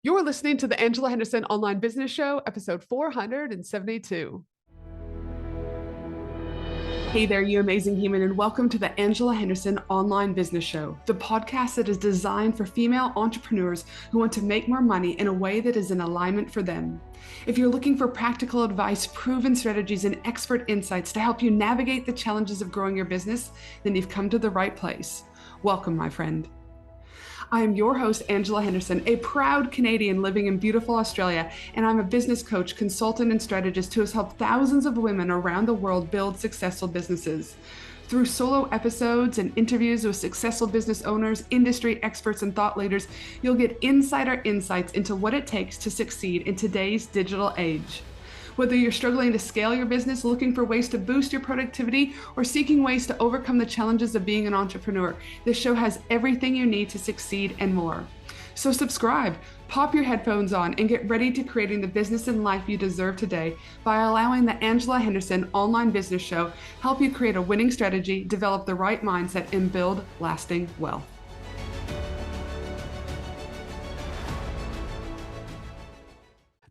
You're listening to the Angela Henderson Online Business Show, episode 472. Hey there, you amazing human, and welcome to the Angela Henderson Online Business Show, the podcast that is designed for female entrepreneurs who want to make more money in a way that is in alignment for them. If you're looking for practical advice, proven strategies, and expert insights to help you navigate the challenges of growing your business, then you've come to the right place. Welcome, my friend. I am your host, Angela Henderson, a proud Canadian living in beautiful Australia, and I'm a business coach, consultant, and strategist who has helped thousands of women around the world build successful businesses. Through solo episodes and interviews with successful business owners, industry experts, and thought leaders, you'll get insider insights into what it takes to succeed in today's digital age. Whether you're struggling to scale your business, looking for ways to boost your productivity, or seeking ways to overcome the challenges of being an entrepreneur, this show has everything you need to succeed and more. So subscribe, pop your headphones on, and get ready to creating the business and life you deserve today by allowing the Angela Henderson Online Business Show help you create a winning strategy, develop the right mindset, and build lasting wealth.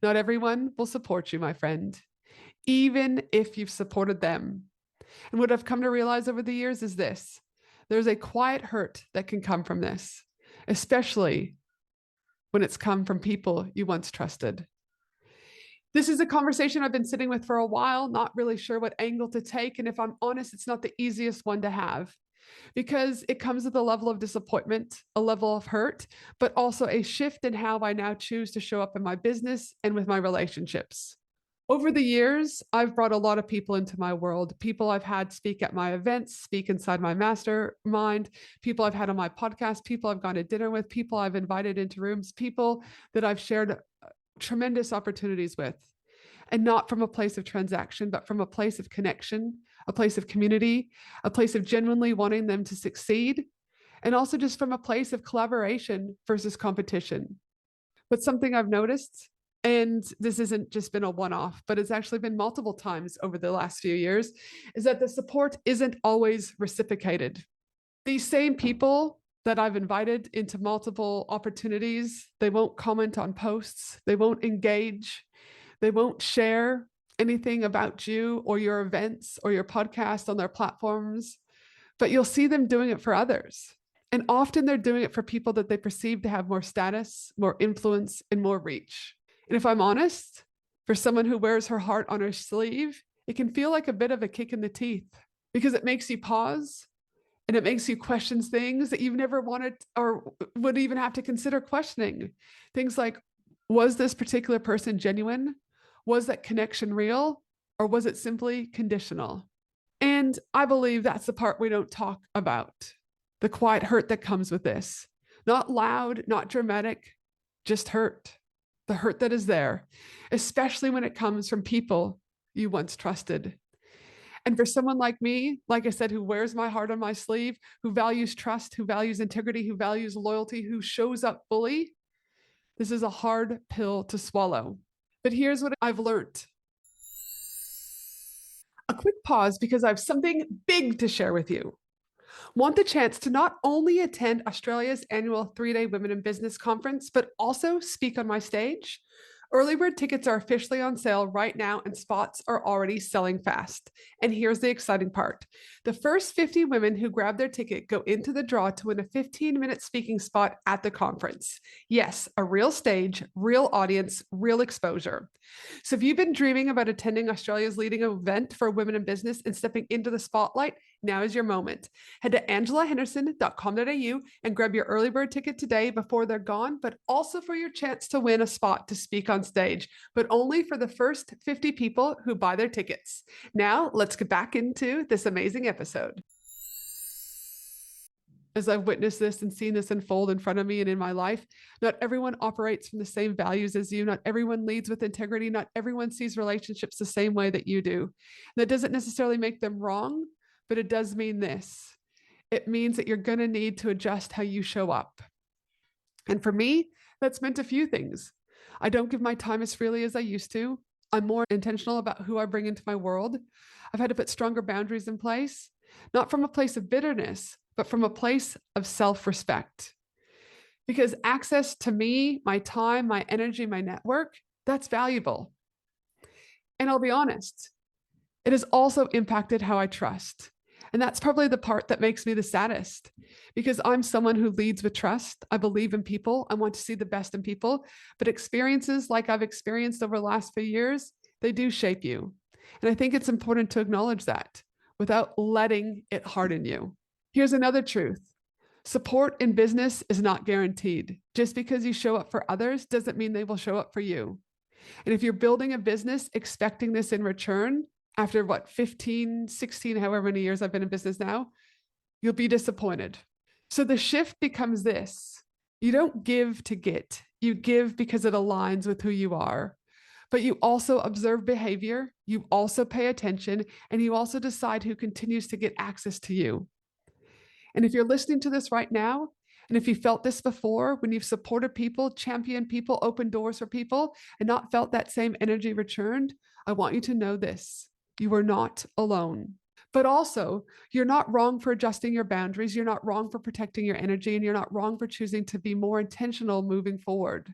Not everyone will support you, my friend, even if you've supported them. And what I've come to realize over the years is this: there's a quiet hurt that can come from this, especially when it's come from people you once trusted. This is a conversation I've been sitting with for a while, not really sure what angle to take. And if I'm honest, it's not the easiest one to have, because it comes with a level of disappointment, a level of hurt, but also a shift in how I now choose to show up in my business and with my relationships. Over the years, I've brought a lot of people into my world, people I've had speak at my events, speak inside my mastermind, people I've had on my podcast, people I've gone to dinner with, people I've invited into rooms, people that I've shared tremendous opportunities with. And not from a place of transaction, but from a place of connection, a place of community, a place of genuinely wanting them to succeed, and also just from a place of collaboration versus competition. But something I've noticed, and this isn't just been a one-off, but it's actually been multiple times over the last few years, is that the support isn't always reciprocated. These same people that I've invited into multiple opportunities, they won't comment on posts, they won't engage, they won't share anything about you or your events or your podcast on their platforms, but you'll see them doing it for others. And often they're doing it for people that they perceive to have more status, more influence, and more reach. And if I'm honest, for someone who wears her heart on her sleeve, it can feel like a bit of a kick in the teeth, because it makes you pause and it makes you question things that you've never wanted or would even have to consider questioning. Things like, was this particular person genuine? Was that connection real, or was it simply conditional? And I believe that's the part we don't talk about, the quiet hurt that comes with this. Not loud, not dramatic, just hurt. The hurt that is there, especially when it comes from people you once trusted. And for someone like me, like I said, who wears my heart on my sleeve, who values trust, who values integrity, who values loyalty, who shows up fully, this is a hard pill to swallow. But here's what I've learned. A quick pause, because I have something big to share with you. Want the chance to not only attend Australia's annual 3-day Women in Business conference, but also speak on my stage? Early bird tickets are officially on sale right now, and spots are already selling fast. And here's the exciting part. The first 50 women who grab their ticket go into the draw to win a 15-minute speaking spot at the conference. Yes, a real stage, real audience, real exposure. So if you've been dreaming about attending Australia's leading event for women in business and stepping into the spotlight, now is your moment. Head to angelahenderson.com.au and grab your early bird ticket today before they're gone, but also for your chance to win a spot to speak on stage, but only for the first 50 people who buy their tickets. Now, let's get back into this amazing episode. As I've witnessed this and seen this unfold in front of me and in my life, not everyone operates from the same values as you. Not everyone leads with integrity. Not everyone sees relationships the same way that you do. That doesn't necessarily make them wrong, but it does mean this. It means that you're going to need to adjust how you show up. And for me, that's meant a few things. I don't give my time as freely as I used to. I'm more intentional about who I bring into my world. I've had to put stronger boundaries in place, not from a place of bitterness, but from a place of self-respect. because access to me, my time, my energy, my network, that's valuable. And I'll be honest, it has also impacted how I trust. And that's probably the part that makes me the saddest, because I'm someone who leads with trust. I believe in people. I want to see the best in people. But experiences like I've experienced over the last few years, they do shape you. And I think it's important to acknowledge that without letting it harden you. Here's another truth. Support in business is not guaranteed. Just because you show up for others doesn't mean they will show up for you. And if you're building a business expecting this in return, after what, 15, 16, however many years I've been in business now, you'll be disappointed. So the shift becomes this. You don't give to get. You give because it aligns with who you are. But you also observe behavior, you also pay attention, and you also decide who continues to get access to you. And if you're listening to this right now, and if you felt this before, when you've supported people, championed people, opened doors for people, and not felt that same energy returned, I want you to know this. You are not alone. But also, you're not wrong for adjusting your boundaries. You're not wrong for protecting your energy, and you're not wrong for choosing to be more intentional moving forward.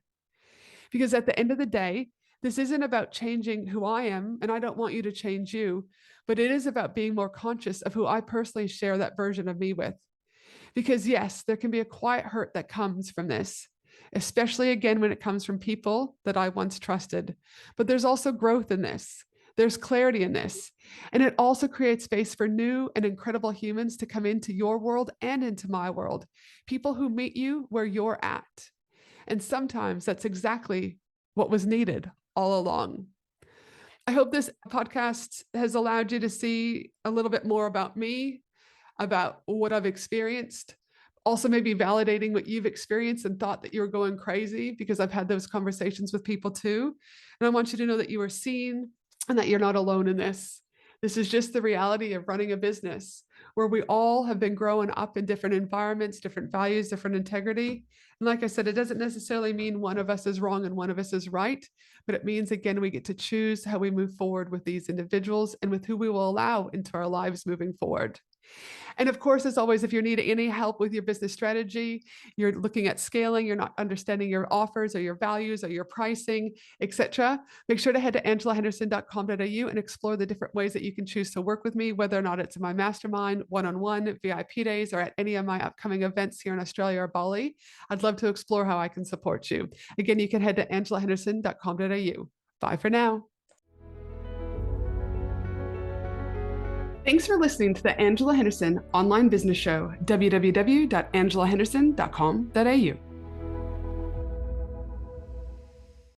Because at the end of the day, this isn't about changing who I am, and I don't want you to change you, but it is about being more conscious of who I personally share that version of me with. Because yes, there can be a quiet hurt that comes from this, especially again when it comes from people that I once trusted. But there's also growth in this. There's clarity in this. And it also creates space for new and incredible humans to come into your world and into my world. People who meet you where you're at. And sometimes that's exactly what was needed all along. I hope this podcast has allowed you to see a little bit more about me, about what I've experienced. Also, maybe validating what you've experienced and thought that you were going crazy, because I've had those conversations with people too. And I want you to know that you are seen and that you're not alone in this. This is just the reality of running a business where we all have been growing up in different environments, different values, different integrity. And like I said, it doesn't necessarily mean one of us is wrong and one of us is right, but it means, again, we get to choose how we move forward with these individuals and with who we will allow into our lives moving forward. And of course, as always, if you need any help with your business strategy, you're looking at scaling, you're not understanding your offers or your values or your pricing, etc., make sure to head to angelahenderson.com.au and explore the different ways that you can choose to work with me, whether or not it's in my mastermind, one-on-one, VIP days, or at any of my upcoming events here in Australia or Bali. I'd love to explore how I can support you. Again, you can head to angelahenderson.com.au. Bye for now. Thanks for listening to the Angela Henderson Online Business Show, www.angelahenderson.com.au.